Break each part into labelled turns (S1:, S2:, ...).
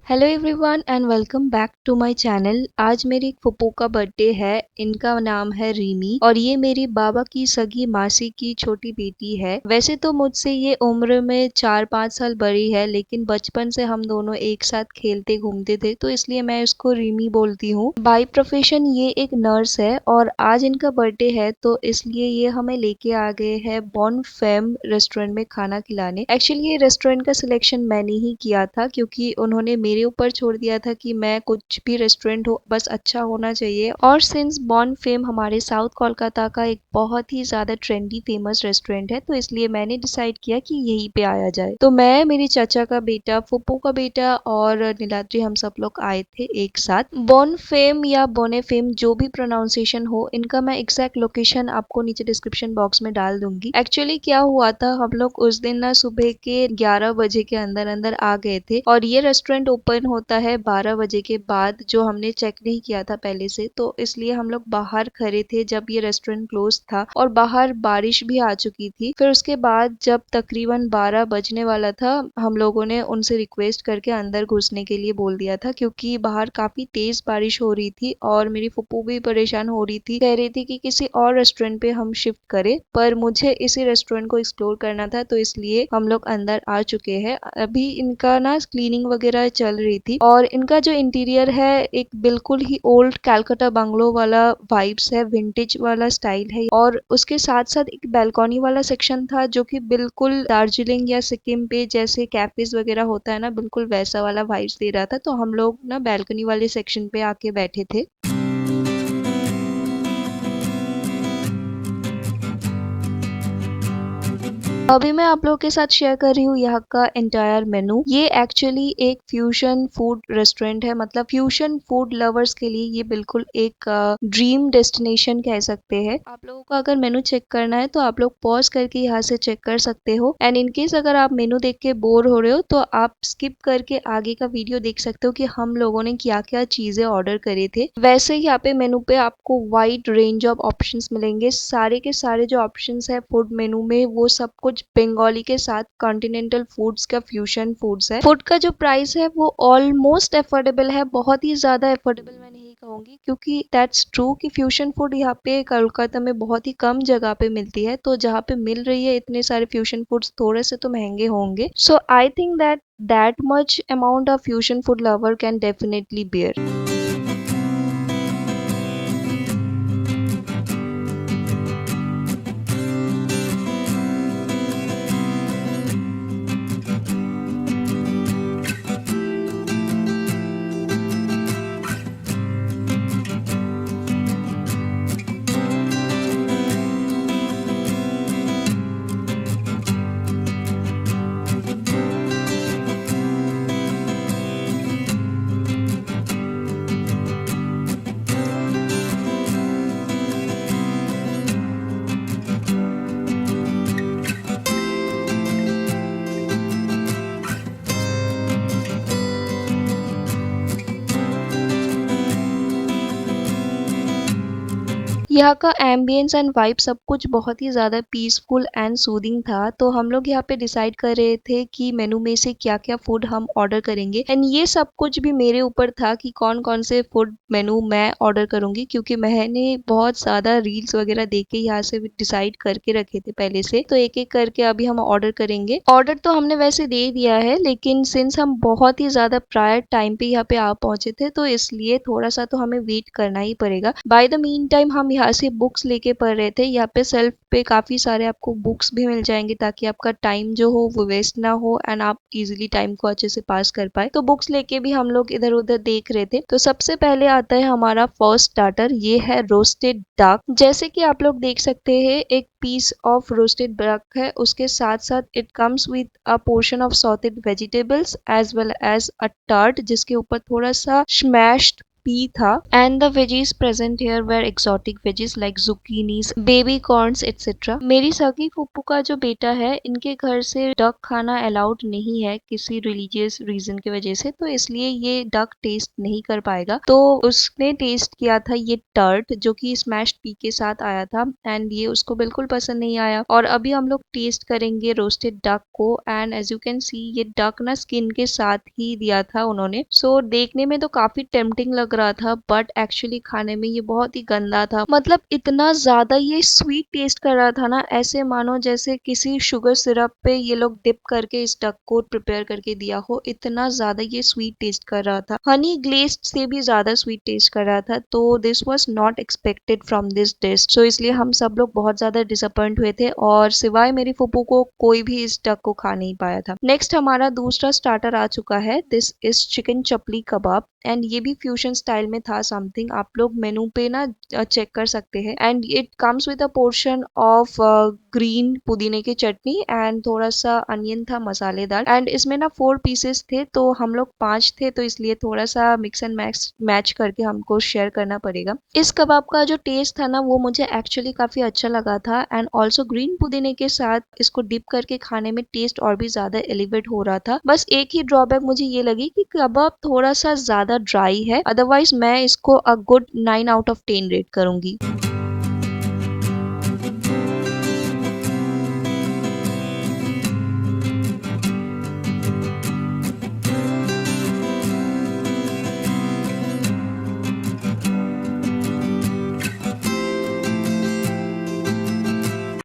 S1: Hello everyone and welcome back to my channel. आज मेरी फुप्पू का बर्थडे है। इनका नाम है रीमी और ये मेरी बाबा की सगी मासी की छोटी बेटी है। वैसे तो मुझसे ये उम्र में 4-5 साल बड़ी है, लेकिन बचपन से हम दोनों एक साथ खेलते घूमते थे, तो इसलिए मैं इसको रीमी बोलती हूँ। बाय प्रोफेशन ये एक नर्स है और आज इनका बर्थडे है, तो इसलिए ये हमें लेके आ गए हैं बॉन फेम रेस्टोरेंट में खाना खिलाने। एक्चुअली ये रेस्टोरेंट का सिलेक्शन मैंने ही किया था, क्योंकि उन्होंने मेरे ऊपर छोड़ दिया था कि मैं कुछ भी रेस्टोरेंट हो बस अच्छा होना चाहिए। और सिंस बॉन फेम हमारे साउथ कोलकाता का एक बहुत ही ज्यादा ट्रेंडी फेमस रेस्टोरेंट है, तो इसलिए मैंने डिसाइड किया कि यहीं पे आया जाए। तो मैं, मेरी चाचा का बेटा, फुप्पू का बेटा और नीलाद्री, हम सब लोग आए थे एक साथ। बॉन फेम या बोने फेम जो भी प्रोनाउंसिएशन हो, इनका मैं एग्जैक्ट लोकेशन आपको नीचे डिस्क्रिप्शन बॉक्स में डाल दूंगी। एक्चुअली क्या हुआ था, हम लोग उस दिन ना सुबह के 11 बजे के अंदर अंदर आ गए थे और ये रेस्टोरेंट ओपन होता है 12 बजे के बाद, जो हमने चेक नहीं किया था पहले से, तो इसलिए हम लोग बाहर खड़े थे जब ये रेस्टोरेंट क्लोज था और बाहर बारिश भी आ चुकी थी। फिर उसके बाद जब तकरीबन 12 बजने वाला था, हम लोगों ने उनसे रिक्वेस्ट करके अंदर घुसने के लिए बोल दिया था, क्योंकि बाहर काफी तेज बारिश हो रही थी और मेरी फुप्पू भी परेशान हो रही थी, कह रही थी कि किसी और रेस्टोरेंट पे हम शिफ्ट करें, पर मुझे इसी रेस्टोरेंट को एक्सप्लोर करना था, तो इसलिए हम लोग अंदर आ चुके हैं। अभी इनका ना क्लीनिंग वगैरह चल रही थी और इनका जो इंटीरियर है एक बिल्कुल ही ओल्ड कैलकाटा बंगलो वाला वाइब्स है, विंटेज वाला स्टाइल है। और उसके साथ साथ एक बैल्कनी वाला सेक्शन था, जो कि बिल्कुल दार्जिलिंग या सिक्किम पे जैसे कैफेज वगैरह होता है ना, बिल्कुल वैसा वाला वाइब्स दे रहा था। तो हम लोग ना बैल्कनी वाले सेक्शन पे आके बैठे थे। अभी मैं आप लोगों के साथ शेयर कर रही हूँ यहाँ का एंटायर मेनू। ये एक्चुअली एक फ्यूजन फूड रेस्टोरेंट है, मतलब फ्यूजन फूड लवर्स के लिए ये बिल्कुल एक ड्रीम डेस्टिनेशन कह सकते हैं। आप लोगों को अगर मेनू चेक करना है तो आप लोग पॉज करके यहाँ से चेक कर सकते हो, एंड इनकेस अगर आप मेनू देख के बोर हो रहे हो तो आप स्किप करके आगे का वीडियो देख सकते हो कि हम लोगों ने क्या क्या चीजें ऑर्डर करे थे। वैसे यहाँ पे मेनू पे आपको वाइड रेंज ऑफ ऑप्शंस मिलेंगे। सारे के सारे जो ऑप्शंस है फूड मेनू में, वो सब कुछ बंगाली के साथ कॉन्टिनेंटल फूड्स का फ्यूजन फूड्स है। फूड का जो प्राइस है वो ऑलमोस्ट अफोर्डेबल है, बहुत ही ज्यादा अफोर्डेबल मैं नहीं कहूंगी, क्योंकि दैट्स ट्रू कि फ्यूजन फूड यहाँ पे कोलकाता में बहुत ही कम जगह पे मिलती है, तो जहाँ पे मिल रही है इतने सारे फ्यूजन फूड्स, थोड़े से तो महंगे होंगे। So I think that much amount of fusion food lover can definitely bear. यहाँ का एम्बियंस एंड वाइब सब कुछ बहुत ही ज़्यादा पीसफुल एंड सूदिंग था। तो हम लोग यहाँ पे डिसाइड कर रहे थे कि मेनू में से क्या क्या फूड हम ऑर्डर करेंगे, एंड ये सब कुछ भी मेरे ऊपर था कि कौन कौन से फूड मेनू मैं ऑर्डर करूंगी, क्योंकि मैंने बहुत ज़्यादा रील्स वगैरह देख के यहाँ से डिसाइड करके रखे थे पहले से। तो एक एक करके अभी हम ऑर्डर करेंगे। ऑर्डर तो हमने वैसे दे दिया है, लेकिन सिंस हम बहुत ही ज़्यादा प्रायर टाइम पे यहाँ पे आ पहुंचे थे, तो इसलिए थोड़ा सा तो हमें वेट करना ही पड़ेगा। बाय द मीन टाइम हम यहाँ से बुक्स लेके पढ़ रहे थे। यहाँ पे सेल्फ पे काफी सारे आपको बुक्स भी मिल जाएंगे, ताकि आपका टाइम जो हो वो वेस्ट ना हो एंड आप इजीली टाइम को अच्छे से पास कर पाए। तो बुक्स लेके भी हम लोग इधर उधर देख रहे थे। तो सबसे पहले आता है हमारा फर्स्ट स्टार्टर, ये है रोस्टेड डक। जैसे कि आप लोग देख सकते हैं, एक पीस ऑफ रोस्टेड डक है, उसके साथ साथ it comes with a portion of sauteed vegetables as well as a turd, जिसके ऊपर थोड़ा सा स्मैश्ड भी था and the veggies present here were exotic veggies like zucchinis, baby corns etcetera. मेरी सगी फूफू का जो बेटा है, इनके घर से डक खाना अलाउड नहीं है किसी रिलीजियस रीजन की वजह से, तो इसलिए ये डक टेस्ट नहीं कर पाएगा। तो उसने टेस्ट किया था ये टर्ट जो कि स्मैश्ड पी के साथ आया था एंड ये उसको बिल्कुल पसंद नहीं आया। और अभी हम लोग टेस्ट करेंगे रोस्टेड डक को and as you can see ये डक ना स्किन के साथ ही दिया था उन्होंने। सो देखने में तो काफी टेम्पटिंग लग रहा था बट एक्चुअली खाने में ये बहुत ही गंदा था। मतलब इतना ज्यादा ये स्वीट टेस्ट कर रहा था ना, ऐसे मानो जैसे किसी शुगर सिरप पे ये लोग डिप करके इस डक को प्रिपेयर करके दिया हो। इतना ज्यादा ये स्वीट टेस्ट कर रहा था, हनी ग्लेज्ड से भी ज्यादा स्वीट टेस्ट कर रहा था। तो this was not expected from this dish. So इसलिए हम सब लोग बहुत ज्यादा डिसअपॉइंट हुए थे और सिवाय मेरी फूफू को कोई भी इस डक को खा नहीं पाया था। नेक्स्ट हमारा दूसरा स्टार्टर आ चुका है। This is chicken chapli kebab and ये भी फ्यूजन स्टाइल में था समथिंग। आप लोग मेनू पे ना चेक कर सकते हैं and it comes with a portion of green पुदीने की चटनी एंड थोड़ा सा अनियन था मसालेदार एंड इसमें ना 4 पीसेस थे, तो हम लोग 5 थे, तो इसलिए थोड़ा सा मिक्स एंड मैच करके हमको शेयर करना पड़ेगा। इस कबाब का जो टेस्ट था ना वो मुझे एक्चुअली काफी अच्छा लगा था एंड ऑल्सो ग्रीन पुदीने के साथ इसको डिप करके खाने में टेस्ट और भी ज्यादा एलिवेट हो रहा था। बस एक ही ड्रॉबैक मुझे ये लगी कि कबाब थोड़ा सा ज्यादा ड्राई है, अदरवाइज मैं इसको a good 9 out of 10 rate करूंगी।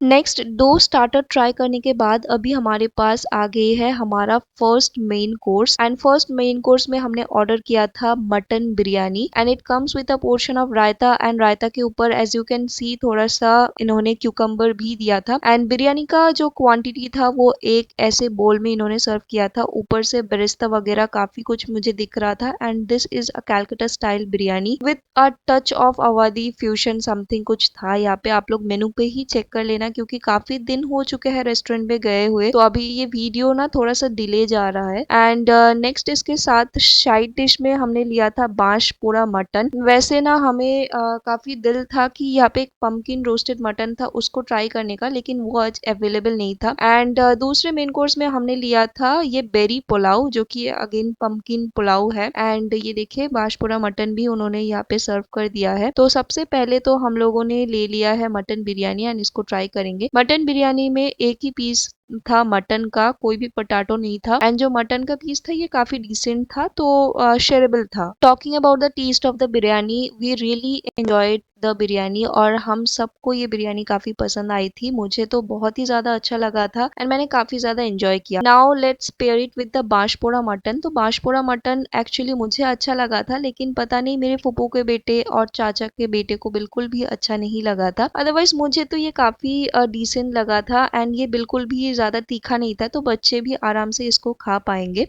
S1: नेक्स्ट दो स्टार्टर ट्राई करने के बाद अभी हमारे पास आ गए है हमारा first main course and first main course में हमने ऑर्डर किया था mutton biryani and it comes with a portion of raita and raita के ऊपर एज यू कैन सी थोड़ा सा इन्होंने क्यूकम्बर भी दिया था एंड बिरयानी का जो क्वांटिटी था वो एक ऐसे बोल में इन्होंने सर्व किया था। ऊपर से बेरेस्ता वगैरह काफी कुछ मुझे दिख रहा था and this is a Calcutta style biryani with a touch of Awadhi fusion something कुछ था। यहाँ पे आप लोग मेनू पे ही चेक कर लेना क्योंकि काफी दिन हो चुके हैं रेस्टोरेंट पे गए हुए, तो अभी ये वीडियो ना थोड़ा सा डिले जा रहा है। एंड नेक्स्ट इसके साथ साइड डिश में हमने लिया था बांशपुरा मटन। वैसे ना हमें काफी दिल था कि यहाँ पे एक पंपकिन रोस्टेड मटन था उसको ट्राई करने का, लेकिन वो आज अवेलेबल नहीं था। एंड दूसरे मेन कोर्स में हमने लिया था ये बेरी पुलाव जो कि अगेन पंपकिन पुलाव है एंड ये देखिए बांशपुरा मटन भी उन्होंने यहाँ पे सर्व कर दिया है। तो सबसे पहले तो हम लोगों ने ले लिया है मटन बिरयानी एंड इसको ट्राई करेंगे। मटन बिरयानी में एक ही पीस था मटन का, कोई भी पोटैटो नहीं था एंड जो मटन का पीस था ये काफी डिसेंट था, तो शेयरेबल था। Talking about the taste of the biryani, we really enjoyed the biryani और हम सबको ये बिरयानी काफी पसंद आई थी। मुझे तो बहुत ही ज्यादा अच्छा लगा था एंड मैंने काफी ज्यादा एंजॉय किया। Now let's pair it with the Banshpura mutton. तो बांशपुरा मटन एक्चुअली मुझे अच्छा लगा था, लेकिन पता नहीं मेरे फूफू के बेटे और चाचा के बेटे को बिल्कुल भी अच्छा नहीं लगा था। अदरवाइज मुझे तो ये काफी डिसेंट लगा था एंड ये बिल्कुल भी ज्यादा तीखा नहीं था, तो बच्चे भी आराम से इसको खा पाएंगे।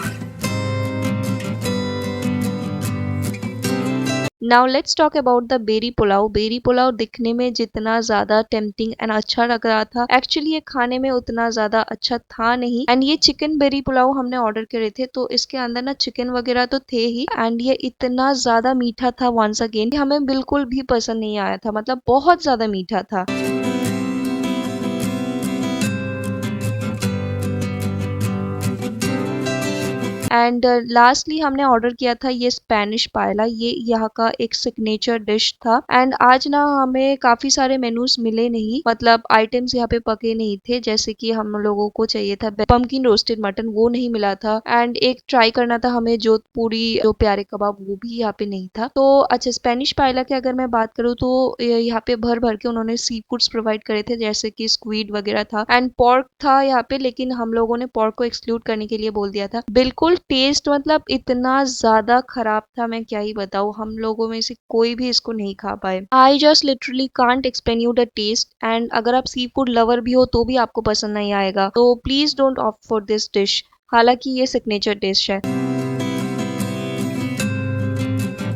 S1: Now let's talk about the berry pulao. Berry pulao दिखने में जितना ज्यादा टेम्पटिंग एंड अच्छा लग रहा था, एक्चुअली ये खाने में उतना ज्यादा अच्छा था नहीं। एंड ये चिकन बेरी पुलाव हमने ऑर्डर करे थे, तो इसके अंदर ना चिकन वगैरह तो थे ही एंड ये इतना ज्यादा मीठा था वंस अगेन, हमें बिल्कुल भी पसंद नहीं आया था, मतलब बहुत ज्यादा मीठा था। एंड लास्टली हमने ऑर्डर किया था ये स्पेनिश पायला, ये यहाँ का एक सिग्नेचर डिश था। एंड आज ना हमें काफी सारे मेनूज मिले नहीं, मतलब आइटम्स यहाँ पे पके नहीं थे, जैसे कि हम लोगों को चाहिए था पंपकिन रोस्टेड मटन, वो नहीं मिला था एंड एक ट्राई करना था हमें जोधपुरी जो प्यारे कबाब, वो भी यहाँ पे नहीं था। तो अच्छा स्पेनिश पायला की अगर मैं बात करूँ तो यहाँ पे भर भर के उन्होंने सी फूड्स प्रोवाइड करे थे, जैसे कि स्क्वीड वगैरह था एंड पोर्क था यहाँ पे, लेकिन हम लोगों ने पोर्क को एक्सक्लूड करने के लिए बोल दिया था। बिल्कुल टेस्ट मतलब इतना ज्यादा खराब था, मैं क्या ही बताऊँ, हम लोगों में से कोई भी इसको नहीं खा पाए। I just literally can't explain you the taste and अगर आप सी फूड लवर भी हो तो भी आपको पसंद नहीं आएगा, तो please don't opt for this dish, हालांकि ये सिग्नेचर डिश है।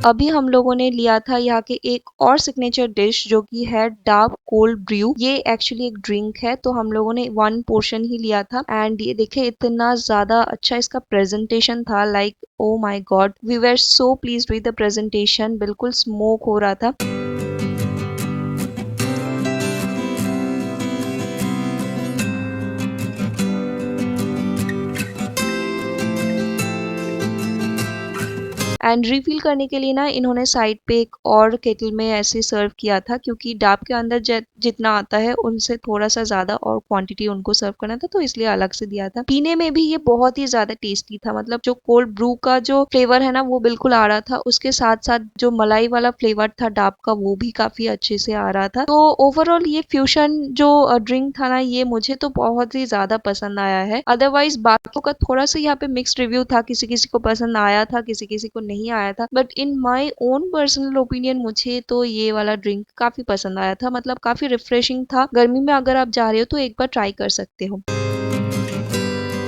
S1: अभी हम लोगों ने लिया था यहाँ के एक और सिग्नेचर डिश जो कि है डार्क कोल्ड ब्रू। ये एक्चुअली एक ड्रिंक है, तो हम लोगों ने 1 पोर्शन ही लिया था एंड ये देखे इतना ज्यादा अच्छा इसका प्रेजेंटेशन था। Like oh my God, we were so pleased with the presentation. बिल्कुल स्मोक हो रहा था। एंड रिफिल करने के लिए ना इन्होंने साइड पे एक और केटल में ऐसे सर्व किया था, क्योंकि डाब के अंदर जितना आता है उनसे थोड़ा सा ज्यादा और क्वांटिटी उनको सर्व करना था, तो इसलिए अलग से दिया था। पीने में भी ये बहुत ही ज्यादा टेस्टी था। मतलब जो कोल्ड ब्रू का जो फ्लेवर है ना वो बिल्कुल आ रहा था, उसके साथ साथ जो मलाई वाला फ्लेवर था डाब का वो भी काफी अच्छे से आ रहा था। तो ओवरऑल ये फ्यूशन जो ड्रिंक था ना ये मुझे तो बहुत ही ज्यादा पसंद आया है। अदरवाइज बाकियों का थोड़ा सा यहाँ पे मिक्स्ड रिव्यू था, किसी किसी को पसंद आया था, किसी किसी को नहीं आया था। But in my own personal opinion मुझे तो ये वाला ड्रिंक काफी पसंद आया था। मतलब काफी रिफ्रेशिंग था। गर्मी में अगर आप जा रहे हो तो एक बार ट्राई कर सकते हो।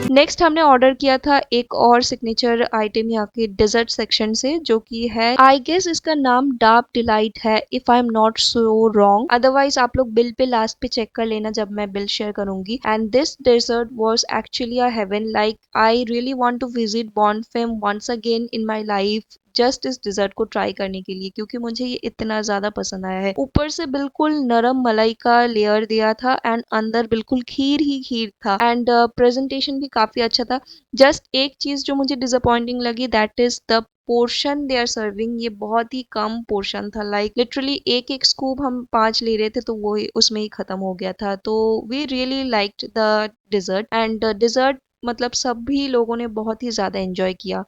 S1: नेक्स्ट हमने ऑर्डर किया था एक और सिग्नेचर आइटम यहाँ के डेजर्ट सेक्शन से, जो कि है आई गेस इसका नाम डार्क डिलाइट है, if I am not so wrong. Otherwise आप लोग बिल पे लास्ट पे चेक कर लेना जब मैं बिल शेयर करूंगी। And this dessert was actually a heaven. Like I really want to visit Bonfemme once again in my life, just इस dessert को ट्राई करने के लिए, क्योंकि मुझे ये इतना ज्यादा पसंद आया है। ऊपर से बिल्कुल नरम मलाई का लेयर दिया था एंड अंदर बिल्कुल खीर ही खीर था। एंड प्रेजेंटेशन भी काफी अच्छा था। जस्ट एक चीज जो मुझे डिसअपॉइंटिंग लगी, that is the portion they are serving. ये बहुत ही कम पोर्शन था। लाइक लिटरली एक एक स्कूप हम 5 ले रहे थे तो वो उसमें ही खत्म हो गया था। तो we really liked the dessert and dessert मतलब सभी लोगों ने बहुत ही ज्यादा एंजॉय किया।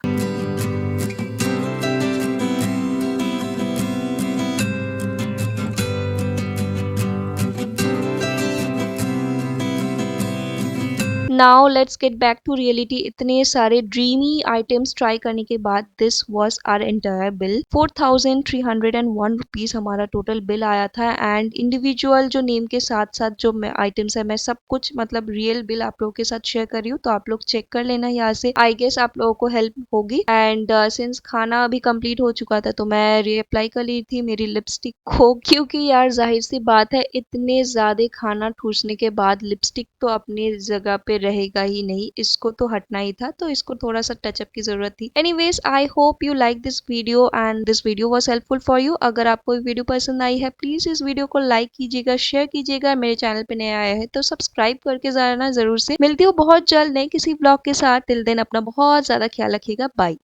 S1: Now let's get back to reality. इतने सारे ड्रीमी आइटम्स ट्राई करने के बाद this was our entire bill. 4301 rupees हमारा टोटल बिल आया था। एंड इंडिविजुअल जो नेम के साथ साथ जो आइटम्स है मैं सब कुछ मतलब रियल बिल आप लोगों के साथ शेयर कर रही हूँ, तो आप लोग चेक कर लेना यहाँ से। आई गेस आप लोगों को हेल्प होगी। एंड सिंस खाना अभी कंप्लीट हो चुका था तो मैं रीअप्लाई कर ली थी मेरी लिपस्टिक को, क्योंकि यार जाहिर सी बात है इतने ज्यादा खाना ठूसने के बाद लिपस्टिक तो अपनी जगह पे रहेगा ही नहीं, इसको तो हटना ही था, तो इसको थोड़ा सा टचअप की जरूरत थी। Anyways I hope you like this video and this video was helpful for you. अगर आपको वीडियो पसंद आई है प्लीज इस वीडियो को लाइक कीजिएगा, शेयर कीजिएगा। मेरे चैनल पे नया आया है तो सब्सक्राइब करके जाना जरूर से। मिलती हूँ बहुत जल्द नए किसी ब्लॉग के साथ। टिल देन अपना बहुत ज्यादा ख्याल रखिएगा। बाय।